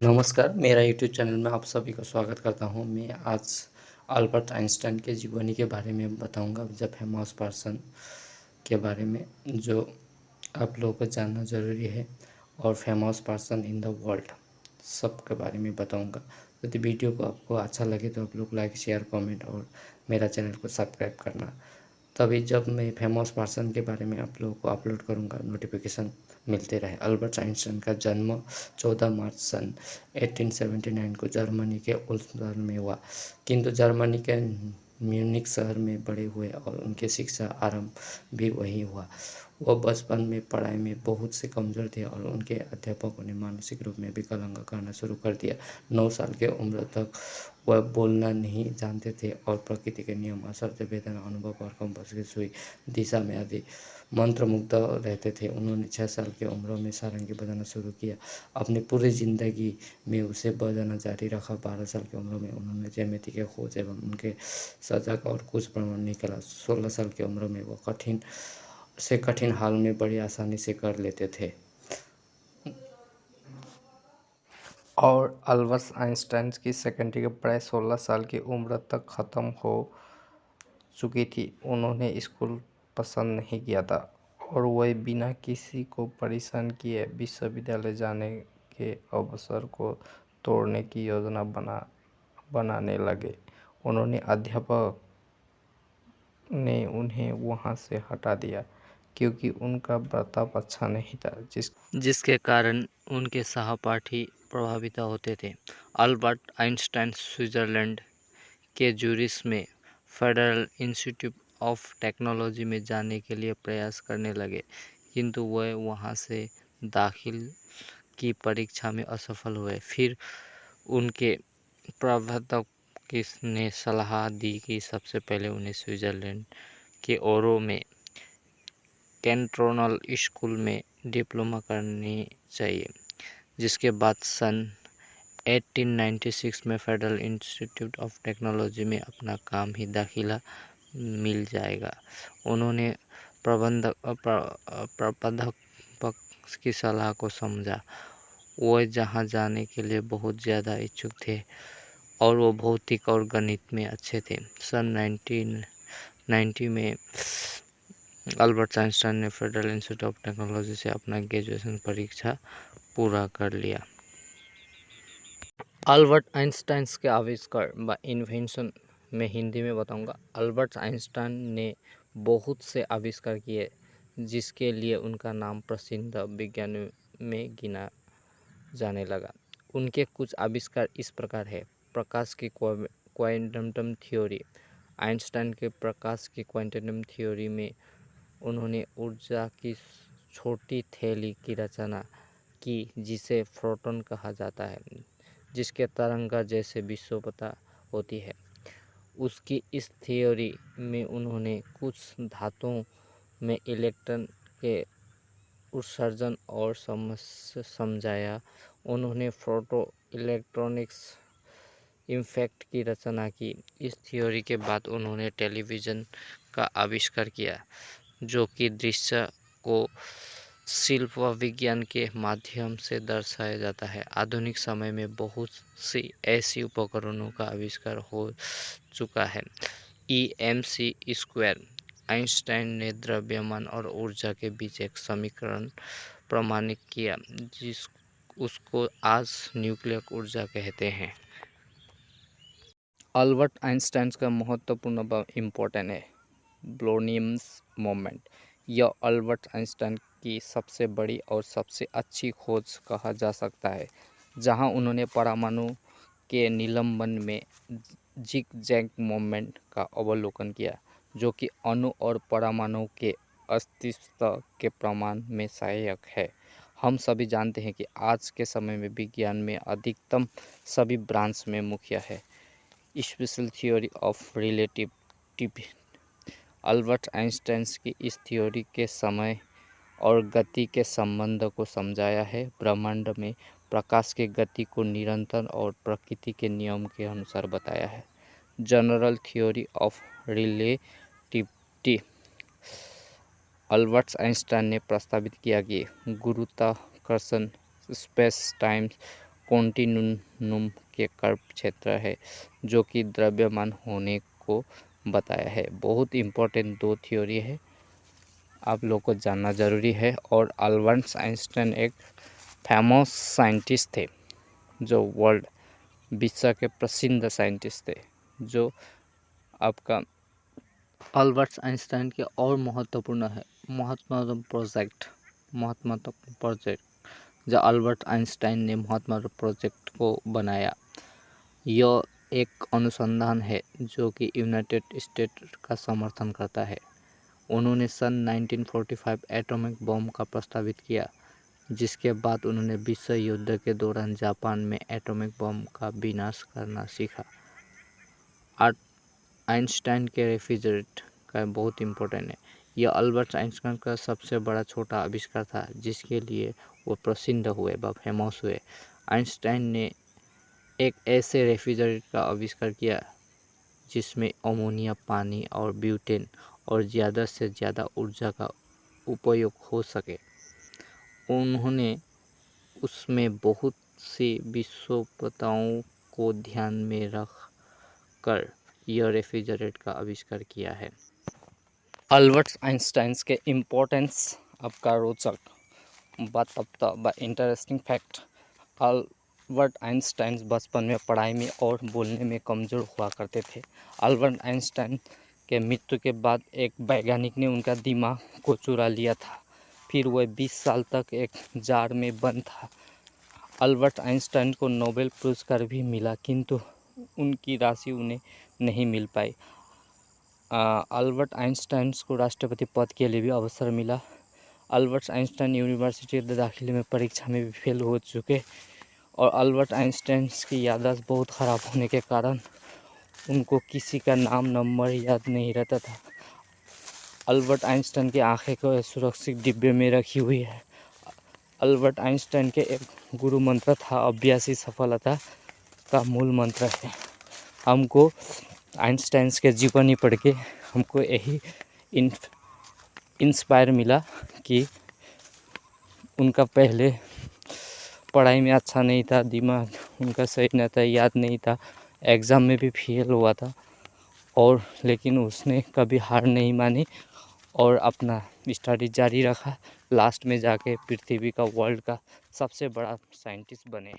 नमस्कार, मेरा YouTube channel में आप सभी का स्वागत करता हूँ। मैं आज अल्बर्ट आइंस्टाइन के जीवनी के बारे में बताऊँगा, द फेमस पर्सन के बारे में, जो आप लोगों को जानना ज़रूरी है, और famous person in the world सब के बारे में बताऊँगा। यदि वीडियो को आपको अच्छा लगे तो आप लोग लाइक, शेयर, कमेंट और मेरा चैनल को सब्सक्राइब करना। तभी जब मैं फेमस पर्सन के बारे में आप लोगों को अपलोड करूँगा नोटिफिकेशन मिलते रहे। अल्बर्ट आइंस्टाइन का जन्म 14 मार्च सन 1879 को जर्मनी के उल्म में हुआ, किंतु जर्मनी के म्यूनिख शहर में बड़े हुए और उनकी शिक्षा आरंभ भी वहीं हुआ। वह बचपन में पढ़ाई में बहुत से कमज़ोर थे और उनके अध्यापकों ने मानसिक रूप में विकलांग करना शुरू कर दिया। 9 साल के उम्र तक वह बोलना नहीं जानते थे और प्रकृति के नियम, असर, वेदना, अनुभव और कंपास की सुई दिशा में आदि मंत्रमुग्ध रहते थे। उन्होंने 6 साल की उम्र में सारंगी बजाना शुरू किया। अपनी पूरी जिंदगी में उसे बजाना जारी रखा। 12 साल की उम्र में उन्होंने ज्यामिति के खोज एवं उनके सजग और कुछ प्रमाण निकाला। 16 साल की उम्र में वह कठिन हाल में बड़ी आसानी से कर लेते थे। और अल्बर्ट आइंस्टाइन की सेकेंडरी की पढ़ाई 16 साल की उम्र तक ख़त्म हो चुकी थी। उन्होंने स्कूल पसंद नहीं किया था और वह बिना किसी को परेशान किए विश्वविद्यालय जाने के अवसर को तोड़ने की योजना बनाने लगे। उन्होंने अध्यापक ने उन्हें वहां से हटा दिया क्योंकि उनका बर्ताव अच्छा नहीं था, जिसके कारण उनके सहपाठी प्रभावित होते थे। अल्बर्ट आइंस्टाइन स्विट्जरलैंड के ज्यूरिख में फेडरल इंस्टीट्यूट ऑफ टेक्नोलॉजी में जाने के लिए प्रयास करने लगे, किंतु वह वहां से दाखिल की परीक्षा में असफल हुए। फिर उनके प्रबंधक ने सलाह दी कि सबसे पहले उन्हें स्विट्जरलैंड के ओरो में कैंटोनल स्कूल में डिप्लोमा करनी चाहिए, जिसके बाद सन 1896 में फेडरल इंस्टीट्यूट ऑफ टेक्नोलॉजी में अपना काम ही दाखिला मिल जाएगा। उन्होंने प्रबंधक की सलाह को समझा। वह जहां जाने के लिए बहुत ज़्यादा इच्छुक थे और वो भौतिक और गणित में अच्छे थे। सन 1990 में अल्बर्ट आइंस्टाइन ने फेडरल इंस्टीट्यूट ऑफ टेक्नोलॉजी से अपना ग्रेजुएशन परीक्षा पूरा कर लिया। अल्बर्ट आइंस्टाइन के आविष्कार व इन्वेंशन में हिंदी में बताऊंगा। अल्बर्ट आइंस्टाइन ने बहुत से आविष्कार किए, जिसके लिए उनका नाम प्रसिद्ध विज्ञान में गिना जाने लगा। उनके कुछ आविष्कार इस प्रकार है। प्रकाश की क्वांटम थ्योरी। आइंस्टाइन के प्रकाश की क्वांटम थ्योरी में उन्होंने ऊर्जा की छोटी थैली की रचना की, जिसे फोटॉन कहा जाता है, जिसके तरंग जैसे विषुवता होती है। उसकी इस थ्योरी में उन्होंने कुछ धातुओं में इलेक्ट्रॉन के उत्सर्जन और समझाया। उन्होंने फोटो इलेक्ट्रॉनिक्स इफेक्ट की रचना की। इस थ्योरी के बाद उन्होंने टेलीविज़न का आविष्कार किया, जो कि दृश्य को शिल्प व विज्ञान के माध्यम से दर्शाया जाता है। आधुनिक समय में बहुत सी ऐसी उपकरणों का आविष्कार हो चुका है। EMC square. आइंस्टाइन ने द्रव्यमान और ऊर्जा के बीच एक समीकरण प्रमाणित किया, जिस उसको आज न्यूक्लियर ऊर्जा कहते हैं। अल्बर्ट आइंस्टाइन का महत्वपूर्ण व इम्पोर्टेंट है ब्रोनियम्स मोमेंट। यह अल्बर्ट आइंस्टाइन की सबसे बड़ी और सबसे अच्छी खोज कहा जा सकता है, जहां उन्होंने परमाणु के निलंबन में जिग-जैग मोमेंट का अवलोकन किया, जो कि अणु और परमाणु के अस्तित्व के प्रमाण में सहायक है। हम सभी जानते हैं कि आज के समय में विज्ञान में अधिकतम सभी ब्रांच में मुख्य है special theory of relativity. Albert Einstein की इस थ्योरी के समय और गति के संबंध को समझाया है। ब्रह्मांड में प्रकाश की गति को निरंतर और प्रकृति के नियम के अनुसार बताया है। General theory of relativity. Albert Einstein ने प्रस्तावित किया कि गुरुत्वाकर्षण स्पेस टाइम कॉन्टिन्यूम के कर्व क्षेत्र है जो कि द्रव्यमान होने को बताया है। बहुत इम्पोर्टेंट 2 थ्योरी है, आप लोग को जानना ज़रूरी है। और अल्बर्ट आइंस्टाइन एक फेमस साइंटिस्ट थे, जो वर्ल्ड विश्व के प्रसिद्ध साइंटिस्ट थे। जो आपका अल्बर्ट आइंस्टाइन के और महत्वपूर्ण प्रोजेक्ट जो अल्बर्ट आइंस्टाइन ने महत्वपूर्ण प्रोजेक्ट को बनाया, यह एक अनुसंधान है जो कि यूनाइटेड स्टेट्स का समर्थन करता है। उन्होंने सन 1945 एटॉमिक बम का प्रस्तावित किया, जिसके बाद उन्होंने विश्व युद्ध के दौरान जापान में एटॉमिक बम का विनाश करना सीखा। आइंस्टाइन के रेफ्रिजरेटर का बहुत इम्पोर्टेंट है। यह अल्बर्ट आइंस्टाइन का सबसे बड़ा छोटा आविष्कार था, जिसके लिए वो प्रसिद्ध हुए व फेमस हुए। आइंस्टाइन ने एक ऐसे रेफ्रिजरेटर का आविष्कार किया जिसमें अमोनिया, पानी और ब्यूटेन और ज़्यादा से ज़्यादा ऊर्जा का उपयोग हो सके। उन्होंने उसमें बहुत सी विशेषताओं को ध्यान में रख कर यह रेफ्रिजरेटर का आविष्कार किया है। अल्बर्ट आइंस्टाइन के इम्पोर्टेंस आपका रोचक व इंटरेस्टिंग फैक्ट। अल्बर्ट आइंस्टाइन बचपन में पढ़ाई में और बोलने में कमज़ोर हुआ करते थे। अल्बर्ट आइंस्टाइन के मृत्यु के बाद एक वैज्ञानिक ने उनका दिमाग को चुरा लिया था। फिर वह 20 साल तक एक जार में बंद था। अल्बर्ट आइंस्टाइन को नोबेल पुरस्कार भी मिला, किंतु उनकी राशि उन्हें नहीं मिल पाई। अल्बर्ट आइंस्टाइन को राष्ट्रपति पद के लिए भी अवसर मिला। अल्बर्ट आइंस्टाइन यूनिवर्सिटी दाखिले में परीक्षा में भी फेल हो चुके और अल्बर्ट आइंस्टाइन की याददाश्त बहुत ख़राब होने के कारण उनको किसी का नाम नंबर याद नहीं रहता था। अल्बर्ट आइंस्टाइन की आंखें को सुरक्षित डिब्बे में रखी हुई है। अल्बर्ट आइंस्टाइन के एक गुरु मंत्र था, अभ्यासी सफलता का मूल मंत्र है। हमको आइंस्टाइन के जीवनी पढ़ के हमको यही इंस्पायर मिला कि उनका पहले पढ़ाई में अच्छा नहीं था, दिमाग उनका सही नहीं था, याद नहीं था, एग्ज़ाम में भी फेल हुआ था, और लेकिन उसने कभी हार नहीं मानी और अपना स्टडी जारी रखा। लास्ट में जाके पृथ्वी का वर्ल्ड का सबसे बड़ा साइंटिस्ट बने।